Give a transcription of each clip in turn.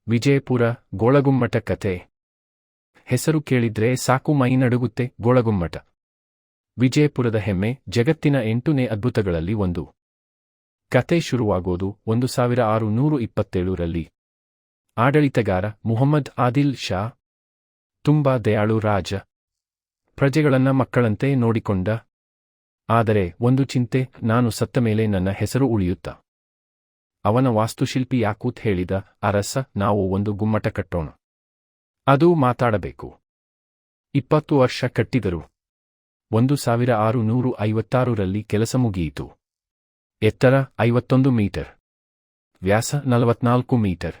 ವಿಜಯಪುರ ಗೋಳಗುಮ್ಮಟ ಕತೆ. ಹೆಸರು ಕೇಳಿದ್ರೆ ಸಾಕು ಮೈ ನಡುಗುತ್ತೆ. ಗೋಳಗುಮ್ಮಟ ವಿಜಯಪುರದ ಹೆಮ್ಮೆ, ಜಗತ್ತಿನ 8ನೇ ಅದ್ಭುತಗಳಲ್ಲಿ ಒಂದು. ಕತೆ ಶುರುವಾಗೋದು 1627ರಲ್ಲಿ. ಆಡಳಿತಗಾರ ಮುಹಮ್ಮದ್ ಆದಿಲ್ ಶಾ ತುಂಬಾ ದಯಾಳು ರಾಜ. ಪ್ರಜೆಗಳನ್ನ ಮಕ್ಕಳಂತೆ ನೋಡಿಕೊಂಡ. ಆದರೆ ಒಂದು ಚಿಂತೆ, ನಾನು ಸತ್ತ ಮೇಲೆ ನನ್ನ ಹೆಸರು ಉಳಿಯುತ್ತಾ? ಅವನ ವಾಸ್ತುಶಿಲ್ಪಿ ಯಾಕೂತ್ ಹೇಳಿದ, ಅರಸ, ನಾವು ಒಂದು ಗುಮ್ಮಟ ಕಟ್ಟೋಣ. ಅದು ಮಾತಾಡಬೇಕು. 20 ವರ್ಷ ಕಟ್ಟಿದರು. 1656ರಲ್ಲಿ ಕೆಲಸ ಮುಗಿಯಿತು. ಎತ್ತರ 51 ಮೀಟರ್, ವ್ಯಾಸ 44 ಮೀಟರ್.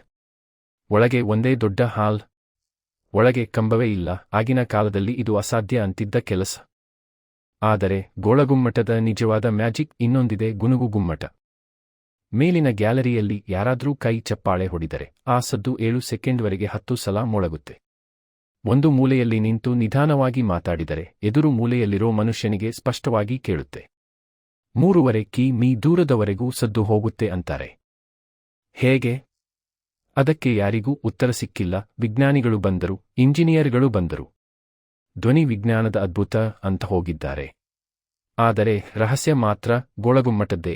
ಒಳಗೆ ಒಂದೇ ದೊಡ್ಡ ಹಾಲ್. ಒಳಗೆ ಕಂಬವೇ ಇಲ್ಲ. ಆಗಿನ ಕಾಲದಲ್ಲಿ ಇದು ಅಸಾಧ್ಯ ಅಂತಿದ್ದ ಕೆಲಸ. ಆದರೆ ಗೋಳಗುಮ್ಮಟದ ನಿಜವಾದ ಮ್ಯಾಜಿಕ್ ಇನ್ನೊಂದಿದೆ. ಗುನುಗು ಗುಮ್ಮಟ. ಮೇಲಿನ ಗ್ಯಾಲರಿಯಲ್ಲಿ ಯಾರಾದ್ರೂ ಕೈ ಚಪ್ಪಾಳೆ ಹೊಡಿದರೆ ಆ ಸದ್ದು 7 ಸೆಕೆಂಡ್ವರೆಗೆ 10 ಸಲ ಮೊಳಗುತ್ತೆ. ಒಂದು ಮೂಲೆಯಲ್ಲಿ ನಿಂತು ನಿಧಾನವಾಗಿ ಮಾತಾಡಿದರೆ ಎದುರು ಮೂಲೆಯಲ್ಲಿರೋ ಮನುಷ್ಯನಿಗೆ ಸ್ಪಷ್ಟವಾಗಿ ಕೇಳುತ್ತೆ. 3.5 ಮೀ ದೂರದವರೆಗೂ ಸದ್ದು ಹೋಗುತ್ತೆ ಅಂತಾರೆ. ಹೇಗೆ? ಅದಕ್ಕೆ ಯಾರಿಗೂ ಉತ್ತರ ಸಿಕ್ಕಿಲ್ಲ. ವಿಜ್ಞಾನಿಗಳು ಬಂದರು, ಇಂಜಿನಿಯರ್ಗಳು ಬಂದರು. ಧ್ವನಿ ವಿಜ್ಞಾನದ ಅದ್ಭುತ ಅಂತ ಹೋಗಿದ್ದಾರೆ. ಆದರೆ ರಹಸ್ಯ ಮಾತ್ರ ಗೋಳಗುಮ್ಮಟದ್ದೇ.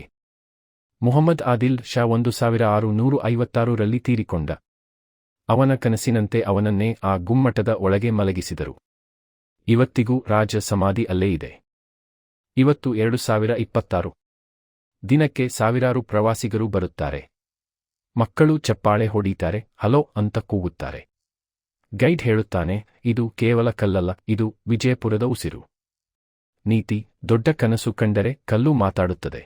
ಮುಹಮ್ಮದ್ ಆದಿಲ್ ಶಾ 1656ರಲ್ಲಿ ತೀರಿಕೊಂಡ. ಅವನ ಕನಸಿನಂತೆ ಅವನನ್ನೇ ಆ ಗುಮ್ಮಟದ ಒಳಗೆ ಮಲಗಿಸಿದರು. ಇವತ್ತಿಗೂ ರಾಜ ಸಮಾಧಿ ಅಲ್ಲೇ ಇದೆ. ಇವತ್ತು 2026. ದಿನಕ್ಕೆ ಸಾವಿರಾರು ಪ್ರವಾಸಿಗರು ಬರುತ್ತಾರೆ. ಮಕ್ಕಳು ಚಪ್ಪಾಳೆ ಹೊಡೀತಾರೆ, ಹಲೋ ಅಂತ ಕೂಗುತ್ತಾರೆ. ಗೈಡ್ ಹೇಳುತ್ತಾನೆ, ಇದು ಕೇವಲ ಕಲ್ಲಲ್ಲ, ಇದು ವಿಜಯಪುರದ ಉಸಿರು. ನೀತಿ: ದೊಡ್ಡ ಕನಸು ಕಂಡರೆ ಕಲ್ಲು ಮಾತಾಡುತ್ತದೆ.